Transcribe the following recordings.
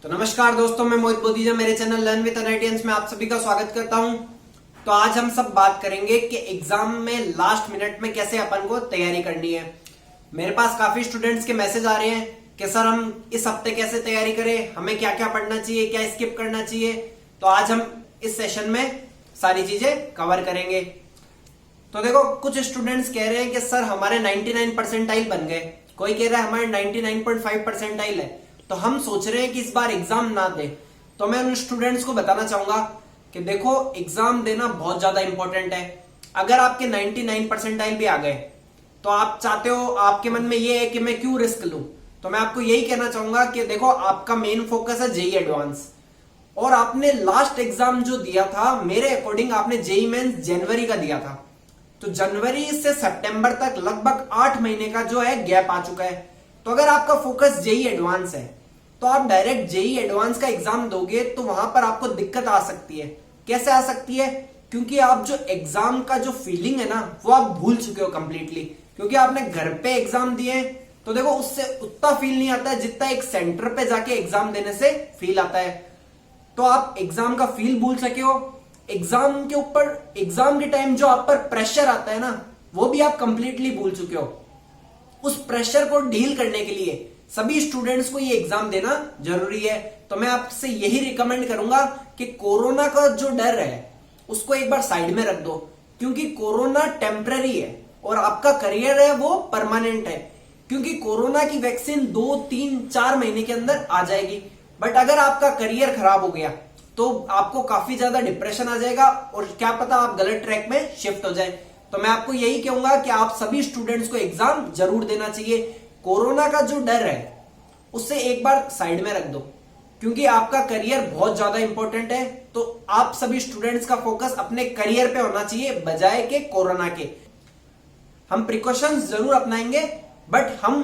तो नमस्कार दोस्तों, मैं मोहित बोधीजा, मेरे चैनल लर्न विद एनआईटीएंस में आप सभी का स्वागत करता हूं। तो आज हम सब बात करेंगे कि एग्जाम में लास्ट मिनट में कैसे अपन को तैयारी करनी है। मेरे पास काफी स्टूडेंट्स के मैसेज आ रहे हैं कि सर हम इस हफ्ते कैसे तैयारी करें, हमें क्या क्या पढ़ना चाहिए, क्या स्किप करना चाहिए। तो आज हम इस सेशन में सारी चीजें कवर करेंगे। तो देखो, कुछ स्टूडेंट्स कह रहे हैं कि सर हमारे 99 परसेंटाइल बन गए, कोई कह रहा है हमारे 99.5 परसेंटाइल है, तो हम सोच रहे हैं कि इस बार एग्जाम ना दे। तो मैं उन स्टूडेंट्स को बताना चाहूंगा कि देखो, एग्जाम देना बहुत ज्यादा इंपॉर्टेंट है। अगर आपके 99 परसेंटाइल भी आ गए तो आप चाहते हो, आपके मन में ये है कि मैं क्यों रिस्क लूं, तो मैं आपको यही कहना चाहूंगा कि देखो, आपका मेन फोकस है जेईई एडवांस, और आपने लास्ट एग्जाम जो दिया था मेरे अकॉर्डिंग आपने जेईई मेंस जनवरी का दिया था। तो जनवरी से सितंबर तक लगभग 8 महीने का जो है गैप आ चुका है। तो अगर आपका फोकस जेईई एडवांस है तो आप डायरेक्ट जेईई एडवांस का एग्जाम दोगे तो वहां पर आपको दिक्कत आ सकती है। कैसे आ सकती है? क्योंकि आप जो एग्जाम का जो फीलिंग है ना, वो आप भूल चुके हो कंप्लीटली। क्योंकि आपने घर पे एग्जाम दिए, तो देखो उससे उतना फील नहीं आता है जितना एक सेंटर पे जाके एग्जाम देने से फील आता है। तो आप एग्जाम का फील भूल सके हो। एग्जाम के ऊपर, एग्जाम के टाइम जो आप पर प्रेशर आता है ना, वो भी आप कंप्लीटली भूल चुके हो। उस प्रेशर को डील करने के लिए सभी स्टूडेंट्स को ये एग्जाम देना जरूरी है। तो मैं आपसे यही रिकमेंड करूंगा कि कोरोना का जो डर है उसको एक बार साइड में रख दो, क्योंकि कोरोना टेम्पररी है और आपका करियर है वो परमानेंट है। क्योंकि कोरोना की वैक्सीन 2, 3, 4 महीने के अंदर आ जाएगी, बट अगर आपका करियर खराब हो गया तो आपको काफी ज्यादा डिप्रेशन आ जाएगा और क्या पता आप गलत ट्रैक में शिफ्ट हो जाए। तो मैं आपको यही कहूंगा कि आप सभी स्टूडेंट्स को एग्जाम जरूर देना चाहिए। कोरोना का जो डर है उससे एक बार साइड में रख दो, क्योंकि आपका करियर बहुत ज्यादा इंपॉर्टेंट है। तो आप सभी स्टूडेंट्स का फोकस अपने करियर पे होना चाहिए बजाय के कोरोना के। हम प्रिकॉशंस जरूर अपनाएंगे, बट हम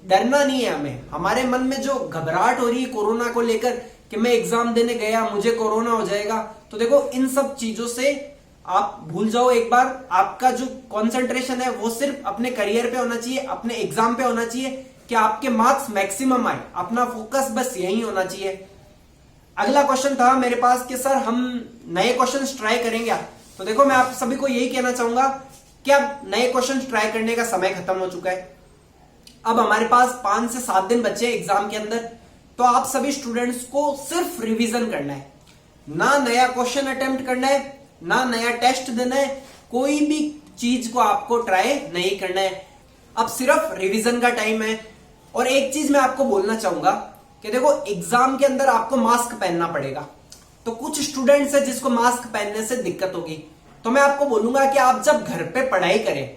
डरना नहीं है हमें। हमारे मन में जो घबराहट हो रही है कोरोना को लेकर कि मैं एग्जाम देने गया, मुझे कोरोना हो जाएगा, तो देखो इन सब चीजों से आप भूल जाओ। एक बार आपका जो कंसंट्रेशन है वो सिर्फ अपने करियर पे होना चाहिए, अपने एग्जाम पे होना चाहिए कि आपके मार्क्स मैक्सिमम आए। अपना फोकस बस यही होना चाहिए। अगला क्वेश्चन था मेरे पास कि सर हम नए क्वेश्चंस ट्राई करेंगे। तो देखो, मैं आप सभी को यही कहना चाहूंगा कि अब नए क्वेश्चंस ट्राई करने का समय खत्म हो चुका है। अब हमारे पास 5 से 7 दिन बचे हैं एग्जाम के अंदर। तो आप सभी स्टूडेंट्स को सिर्फ रिवीजन करना है, ना नया क्वेश्चन अटेम्प्ट करना है, ना नया टेस्ट देना है, कोई भी चीज को आपको ट्राई नहीं करना है। अब सिर्फ रिवीजन का टाइम है। और एक चीज मैं आपको बोलना चाहूंगा कि देखो, एग्जाम के अंदर आपको मास्क पहनना पड़ेगा। तो कुछ स्टूडेंट्स है जिसको मास्क पहनने से दिक्कत होगी, तो मैं आपको बोलूंगा कि आप जब घर पे पढ़ाई करें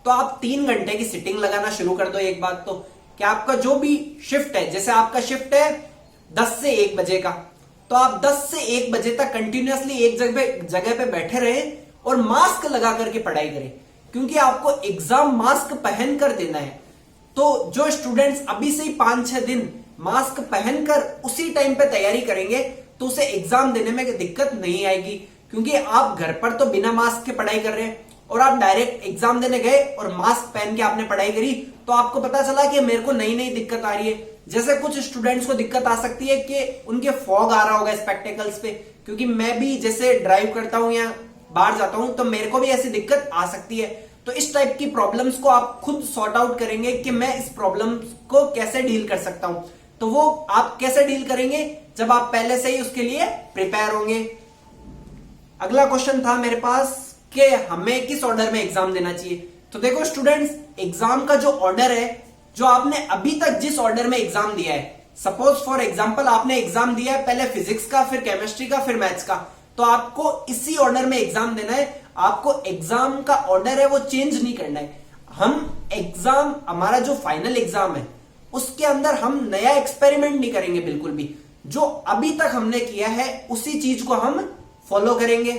तो आप 3 घंटे की सिटिंग लगाना शुरू कर दो। एक बात तो कि आपका जो भी शिफ्ट है, जैसे आपका शिफ्ट है 10 से 1 बजे का, तो आप 10 से 1 बजे तक कंटिन्यूअसली एक जगह पे बैठे रहे और मास्क लगा करके पढ़ाई करें, क्योंकि आपको एग्जाम मास्क पहन कर देना है। तो जो स्टूडेंट्स अभी से ही 5-6 दिन मास्क पहनकर उसी टाइम पे तैयारी करेंगे तो उसे एग्जाम देने में दिक्कत नहीं आएगी। क्योंकि आप घर पर तो बिना मास्क के पढ़ाई कर रहे हैं और आप डायरेक्ट एग्जाम देने गए और मास्क पहन के आपने पढ़ाई करी, तो आपको पता चला कि मेरे को नई नई दिक्कत आ रही है। जैसे कुछ स्टूडेंट्स को दिक्कत आ सकती है कि उनके फॉग आ रहा होगा स्पेक्टेकल्स पे, क्योंकि मैं भी जैसे ड्राइव करता हूं या बाहर जाता हूं तो मेरे को भी ऐसी दिक्कत आ सकती है। तो इस टाइप की प्रॉब्लम्स को आप खुद सॉर्ट आउट करेंगे कि मैं इस प्रॉब्लम को कैसे डील कर सकता हूं। तो वो आप कैसे डील करेंगे जब आप पहले से ही उसके लिए प्रिपेयर होंगे। अगला क्वेश्चन था मेरे पास कि हमें किस ऑर्डर में एग्जाम देना चाहिए। तो देखो स्टूडेंट्स, एग्जाम का जो ऑर्डर है, जो आपने अभी तक जिस ऑर्डर में एग्जाम दिया है, सपोज फॉर एग्जांपल आपने एग्जाम दिया है पहले फिजिक्स का, फिर केमिस्ट्री का, फिर मैथ्स का, तो आपको इसी ऑर्डर में एग्जाम देना है। आपको एग्जाम का ऑर्डर है वो चेंज नहीं करना है। हम एग्जाम, हमारा जो फाइनल एग्जाम है उसके अंदर हम नया एक्सपेरिमेंट नहीं करेंगे बिल्कुल भी। जो अभी तक हमने किया है उसी चीज को हम फॉलो करेंगे।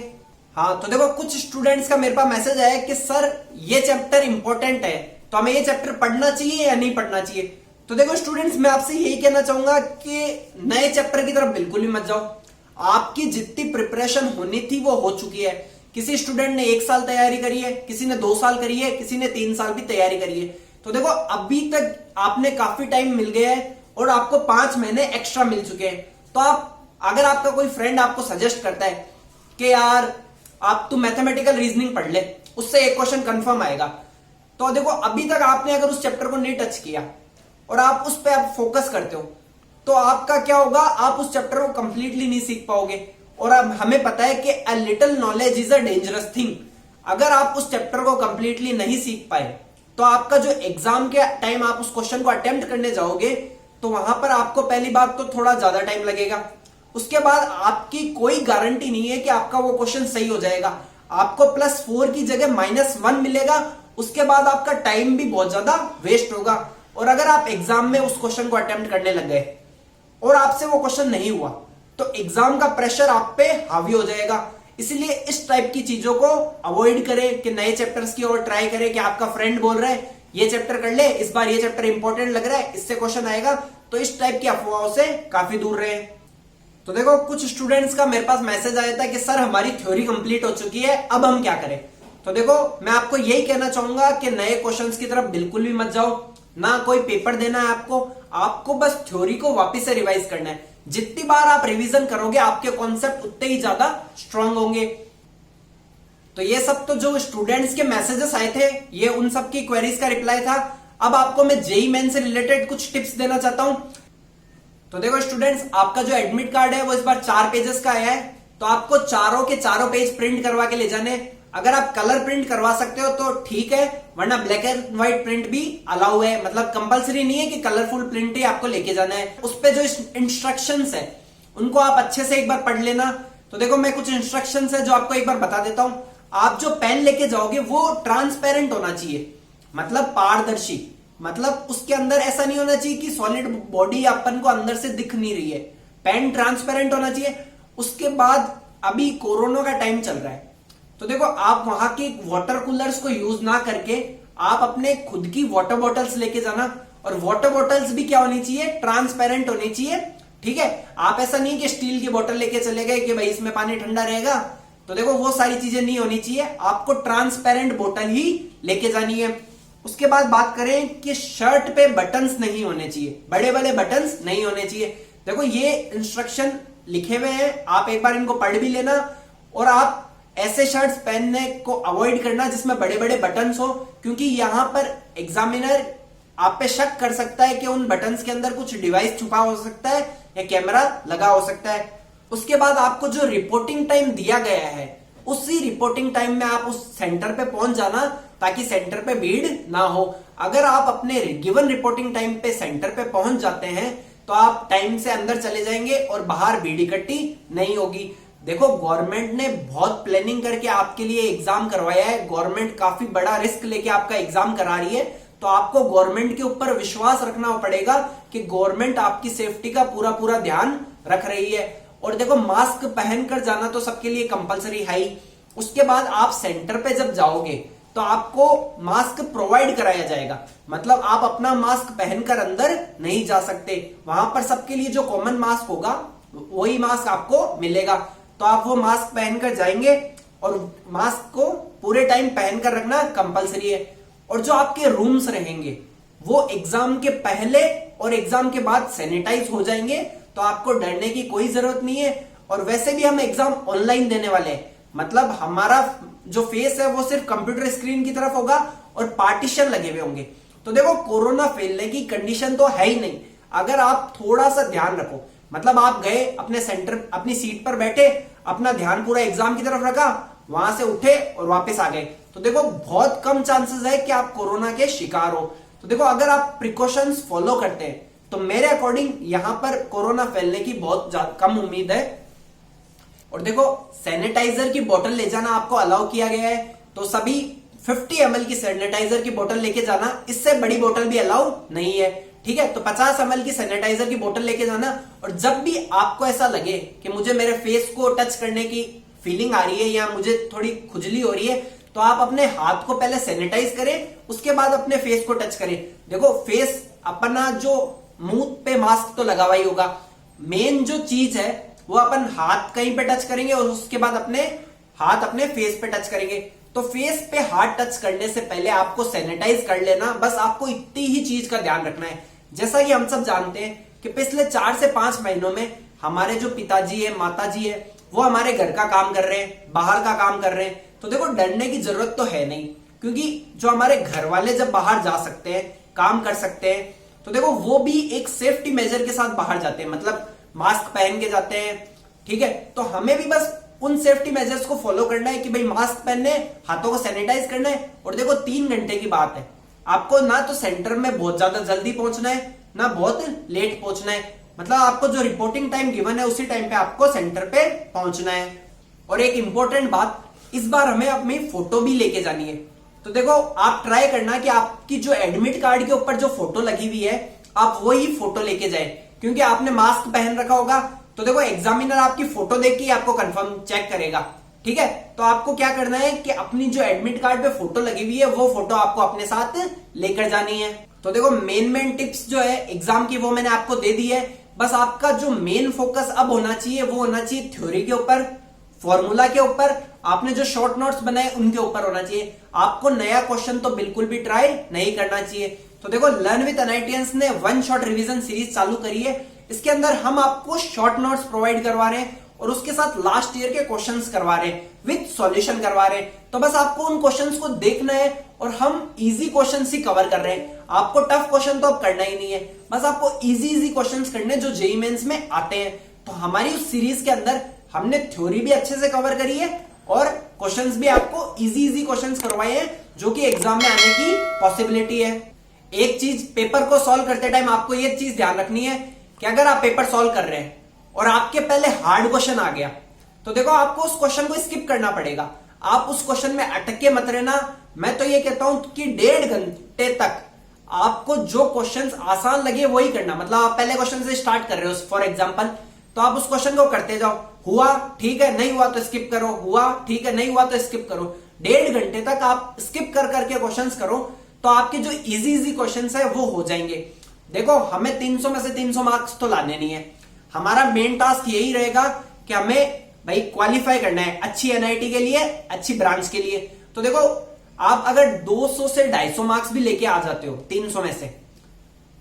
हाँ, तो देखो, कुछ स्टूडेंट्स का मेरे पास मैसेज आया कि सर ये चैप्टर इंपॉर्टेंट है, तो हमें ये चैप्टर पढ़ना चाहिए या नहीं पढ़ना चाहिए। तो देखो स्टूडेंट्स, मैं आपसे यही कहना चाहूंगा कि नए चैप्टर की तरफ बिल्कुल भी मत जाओ। आपकी जितनी प्रिपरेशन होनी थी वो हो चुकी है। किसी स्टूडेंट ने 1 साल तैयारी करी है, किसी ने 2 साल करी है, किसी ने 3 साल भी तैयारी करी है। तो देखो, अभी तक आपने काफी टाइम मिल गया है और आपको 5 महीने एक्स्ट्रा मिल चुके हैं। तो अगर आपका कोई फ्रेंड आपको सजेस्ट करता है कि यार आप तू मैथमेटिकल रीजनिंग पढ़ ले, उससे एक क्वेश्चन कंफर्म आएगा, तो देखो अभी तक आपने अगर उस चैप्टर को नहीं टच किया और आप उस पर आप फोकस करते हो, तो आपका क्या होगा, आप उस चैप्टर को कंप्लीटली नहीं सीख पाओगे। और अब हमें पता है कि a little knowledge is a dangerous thing. अगर आप उस चैप्टर को कंप्लीटली नहीं सीख पाए तो आपका जो एग्जाम के टाइम आप उस क्वेश्चन को अटेम्प्ट करने जाओगे तो वहां पर आपको पहली बात तो थोड़ा ज्यादा टाइम लगेगा, उसके बाद आपकी कोई गारंटी नहीं है कि आपका वो क्वेश्चन सही हो जाएगा। आपको +4 की जगह -1 मिलेगा, उसके बाद आपका टाइम भी बहुत ज्यादा वेस्ट होगा। और अगर आप एग्जाम में उस क्वेश्चन को अटेम्प्ट करने लग गए और आपसे वो क्वेश्चन नहीं हुआ तो एग्जाम का प्रेशर आप पे हावी हो जाएगा। इसलिए इस टाइप की चीजों को अवॉइड करें कि नए चैप्टर्स की ओर ट्राई करें कि आपका फ्रेंड बोल रहा है ये चैप्टर कर ले, इस बार ये चैप्टर इंपॉर्टेंट लग रहा है, इससे क्वेश्चन आएगा, तो इस टाइप की अफवाहों से काफी दूर रहे। तो देखो कुछ स्टूडेंट्स का मेरे पास मैसेज आया था कि सर हमारी थ्योरी कंप्लीट हो चुकी है, अब हम क्या करें। तो देखो मैं आपको यही कहना चाहूंगा कि नए क्वेश्चंस की तरफ बिल्कुल भी मत जाओ, ना कोई पेपर देना है आपको बस थ्योरी को वापस से रिवाइज करना है। जितनी बार आप रिवीजन करोगे आपके कॉन्सेप्ट उतने ही ज्यादा स्ट्रांग होंगे। तो ये सब तो जो स्टूडेंट्स के मैसेजेस आए थे ये उन सब की क्वेरीज का रिप्लाई था। अब आपको मैं जेईई मेन से रिलेटेड कुछ टिप्स देना चाहता हूं। तो देखो स्टूडेंट्स, आपका जो एडमिट कार्ड है वो इस बार 4 पेजेस का आया है, तो आपको चारों के चारों पेज प्रिंट करवा के ले जाने। अगर आप कलर प्रिंट करवा सकते हो तो ठीक है, वरना ब्लैक एंड व्हाइट प्रिंट भी अलाउ है। मतलब कंपलसरी नहीं है कि कलरफुल प्रिंट ही आपको लेके जाना है। उस पे जो इंस्ट्रक्शंस है उनको आप अच्छे से एक बार पढ़ लेना। तो देखो मैं कुछ इंस्ट्रक्शंस है जो आपको एक बार बता देता हूं। आप जो पेन लेके जाओगे वो ट्रांसपेरेंट होना चाहिए, मतलब पारदर्शी। मतलब उसके अंदर ऐसा नहीं होना चाहिए कि सॉलिड बॉडी अपन को अंदर से दिख नहीं रही है। पेन ट्रांसपेरेंट होना चाहिए। उसके बाद अभी कोरोना का टाइम चल रहा है, तो देखो आप वहां के वाटर कूलर्स को यूज ना करके आप अपने खुद की वाटर बॉटल्स लेके जाना। और वाटर बॉटल्स भी क्या होनी चाहिए, ट्रांसपेरेंट होनी चाहिए। ठीक है, आप ऐसा नहीं कि स्टील की बोतल लेके चले गए कि भाई इसमें पानी ठंडा रहेगा, तो देखो वो सारी चीजें नहीं होनी चाहिए। आपको ट्रांसपेरेंट बोतल ही लेके जानी है। उसके बाद बात करें कि शर्ट पे बटन्स नहीं होने चाहिए, बड़े बड़े बटन्स नहीं होने चाहिए। देखो ये इंस्ट्रक्शन लिखे हुए हैं, आप एक बार इनको पढ़ भी लेना। और आप ऐसे शर्ट्स पहनने को अवॉइड करना जिसमें बड़े बड़े बटन्स हो, क्योंकि यहां पर एग्जामिनर आप पे शक कर सकता है कि उन बटन्स के अंदर कुछ डिवाइस छुपा हो सकता है या कैमरा लगा हो सकता है। उसके बाद आपको जो रिपोर्टिंग टाइम दिया गया है उसी रिपोर्टिंग टाइम में आप उस सेंटर पे पहुंच जाना, ताकि सेंटर पे भीड़ ना हो। अगर आप अपने गिवन रिपोर्टिंग टाइम पे सेंटर पे पहुंच जाते हैं तो आप टाइम से अंदर चले जाएंगे और बाहर भीड़ इकट्ठी नहीं होगी। देखो गवर्नमेंट ने बहुत प्लानिंग करके आपके लिए एग्जाम करवाया है। गवर्नमेंट काफी बड़ा रिस्क लेके आपका एग्जाम करा रही है, तो आपको गवर्नमेंट के ऊपर विश्वास रखना पड़ेगा कि गवर्नमेंट आपकी सेफ्टी का पूरा पूरा ध्यान रख रही है। और देखो मास्क पहनकर जाना तो सबके लिए कंपलसरी है ही। उसके बाद आप सेंटर पे जब जाओगे तो आपको मास्क प्रोवाइड कराया जाएगा, मतलब आप अपना मास्क पहनकर अंदर नहीं जा सकते। वहां पर सबके लिए जो कॉमन मास्क होगा वही मास्क आपको मिलेगा, तो आप वो मास्क पहनकर जाएंगे और मास्क को पूरे टाइम पहनकर रखना कंपलसरी है। और जो आपके रूम्स रहेंगे वो एग्जाम के पहले और एग्जाम के बाद सैनिटाइज हो जाएंगे, तो आपको डरने की कोई जरूरत नहीं है। और वैसे भी हम एग्जाम ऑनलाइन देने वाले हैं, मतलब हमारा जो फेस है वो सिर्फ कंप्यूटर स्क्रीन की तरफ होगा और पार्टीशन लगे हुए होंगे। तो देखो कोरोना फैलने की कंडीशन तो है ही नहीं, अगर आप थोड़ा सा ध्यान रखो। मतलब आप गए अपने सेंटर अपनी सीट पर बैठे, अपना ध्यान पूरा एग्जाम की तरफ रखा, वहां से उठे और वापस आ गए, तो देखो बहुत कम चांसेस है कि आप कोरोना के शिकार हो। तो देखो अगर आप प्रिकॉशंस फॉलो करते हैं तो मेरे अकॉर्डिंग यहां पर कोरोना फैलने की बहुत कम उम्मीद है। और देखो सैनिटाइजर की बोतल ले जाना आपको अलाउ किया गया है, तो सभी 50 ml की सैनिटाइजर की बोतल लेके जाना, इससे बड़ी बोतल भी अलाउ नहीं है। ठीक है, तो 50 ml की सैनिटाइजर की बोतल लेके जाना। और जब भी आपको ऐसा लगे कि मुझे मेरे फेस को टच करने की फीलिंग आ रही है या मुझे थोड़ी खुजली हो रही है, तो आप अपने हाथ को पहले सैनिटाइज करें, उसके बाद अपने फेस को टच करें। देखो फेस अपना जो मुंह पे मास्क तो लगा हुआ ही होगा, मेन जो चीज है वो अपन हाथ कहीं पे टच करेंगे और उसके बाद अपने हाथ अपने फेस पे टच करेंगे। तो फेस पे हाथ टच करने से पहले आपको सैनिटाइज कर लेना, बस आपको इतनी ही चीज का ध्यान रखना है। जैसा कि हम सब जानते हैं कि पिछले 4 से 5 महीनों में हमारे जो पिताजी है, माताजी है, वो हमारे घर का काम कर रहे हैं, बाहर का काम कर रहे हैं, तो देखो डरने की जरूरत तो है नहीं, क्योंकि जो हमारे घर वाले जब बाहर जा सकते हैं, काम कर सकते हैं, तो देखो वो भी एक सेफ्टी मेजर के साथ बाहर जाते हैं, मतलब मास्क पहन के जाते हैं, ठीक है। तो हमें भी बस उन सेफ्टी मेजर्स को फॉलो करना है कि भाई मास्क पहनने, हाथों को सैनिटाइज करना है। और देखो 3 घंटे की बात है, आपको ना तो सेंटर में बहुत ज्यादा जल्दी पहुंचना है, ना बहुत लेट पहुंचना है, मतलब आपको जो रिपोर्टिंग टाइम गिवन है उसी टाइम पे आपको सेंटर पे पहुंचना है। और एक इंपॉर्टेंट बात, इस बार हमें अपनी फोटो भी लेके जानी है। तो देखो आप ट्राई करना कि आपकी जो एडमिट कार्ड के ऊपर जो फोटो लगी हुई है, आप वही फोटो लेके जाए, क्योंकि आपने मास्क पहन रखा होगा, तो देखो एग्जामिनर आपकी फोटो देख के आपको कंफर्म चेक करेगा, ठीक है। तो आपको क्या करना है कि अपनी जो एडमिट कार्ड पे फोटो लगी हुई है वो फोटो आपको अपने साथ लेकर जानी है। तो देखो मेन टिप्स जो है एग्जाम की वो मैंने आपको दे दी है। बस आपका जो मेन फोकस अब होना चाहिए वो होना चाहिए थ्योरी के ऊपर, फॉर्मूला के ऊपर, आपने जो शॉर्ट नोट्स बनाए उनके ऊपर होना चाहिए। आपको नया क्वेश्चन तो बिल्कुल भी ट्राई नहीं करना चाहिए। तो देखो लर्न विद एनआईटीएंस ने वन शॉट रिवीजन सीरीज चालू करी है। इसके अंदर हम आपको शॉर्ट नोट्स प्रोवाइड करवा रहे हैं और उसके साथ लास्ट ईयर के क्वेश्चंस करवा रहे हैं, विद सॉल्यूशन करवा रहे हैं। तो बस आपको उन क्वेश्चंस को देखना है और हम इजी क्वेश्चंस ही कवर कर रहे हैं। आपको टफ क्वेश्चन तो अब करना ही नहीं है, बस आपको इजी क्वेश्चंस करने जो जेईई मेंस में आते हैं। तो हमारी उस सीरीज के अंदर हमने थ्योरी भी अच्छे से कवर करी है और क्वेश्चंस भी आपको इजी क्वेश्चंस करवाए हैं जो कि एग्जाम में आने की पॉसिबिलिटी है। एक चीज, पेपर को सॉल्व करते टाइम आपको ये चीज ध्यान रखनी है कि अगर आप पेपर सॉल्व कर रहे हैं और आपके पहले हार्ड क्वेश्चन आ गया, तो देखो आपको उस क्वेश्चन को स्किप करना पड़ेगा। आप उस क्वेश्चन में अटके मत रहना। मैं तो ये कहता हूं कि 1.5 घंटे तक आपको जो क्वेश्चंस आसान लगे वही करना। मतलब आप पहले क्वेश्चन से स्टार्ट कर रहे हो फॉर एग्जांपल, तो आप उस क्वेश्चन को करते जाओ। हुआ ठीक है, नहीं हुआ तो स्किप करो, हुआ ठीक है, नहीं हुआ तो स्किप करो। 1.5 घंटे तक आप स्किप कर करके क्वेश्चंस करो, तो आपके जो इजी क्वेश्चंस है वो हो जाएंगे। देखो हमें 300 में से 300 मार्क्स तो लाने नहीं है। हमारा मेन टास्क यही रहेगा कि हमें भाई क्वालिफाई करना है अच्छी एनआईटी के लिए, अच्छी ब्रांच के लिए। तो देखो आप अगर 200 से 250 मार्क्स भी लेके आ जाते हो 300 में से,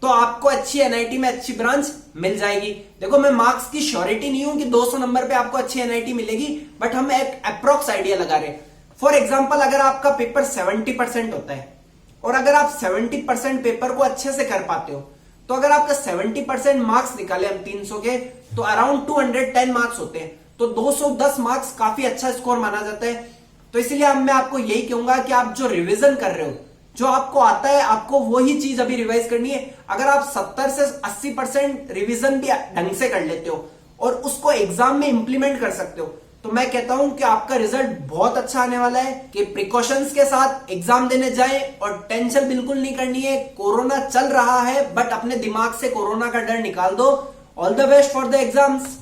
तो आपको अच्छी एनआईटी में अच्छी ब्रांच मिल जाएगी। देखो मैं मार्क्स की श्योरिटी नहीं हूं कि 200 नंबर पे आपको अच्छी एनआईटी मिलेगी, बट हम एक अप्रोक्स आइडिया लगा रहे हैं। फॉर एग्जाम्पल अगर आपका पेपर 70% होता है और अगर आप 70% पेपर को अच्छे से कर पाते हो, तो अगर आपका 70% मार्क्स निकाले हम 300 के, तो अराउंड 210 मार्क्स होते हैं। तो 210 मार्क्स काफी अच्छा स्कोर माना जाता है। तो इसलिए मैं आपको यही कहूंगा कि आप जो रिवीजन कर रहे हो, जो आपको आता है, आपको वही चीज अभी रिवाइज करनी है। अगर आप 70 से 80% रिवीजन भी ढंग से कर लेते हो और उसको एग्जाम में इंप्लीमेंट कर सकते हो, तो मैं कहता हूं कि आपका रिजल्ट बहुत अच्छा आने वाला है। कि प्रिकॉशंस के साथ एग्जाम देने जाएं और टेंशन बिल्कुल नहीं करनी है। कोरोना चल रहा है, बट अपने दिमाग से कोरोना का डर निकाल दो। All the best for the exams.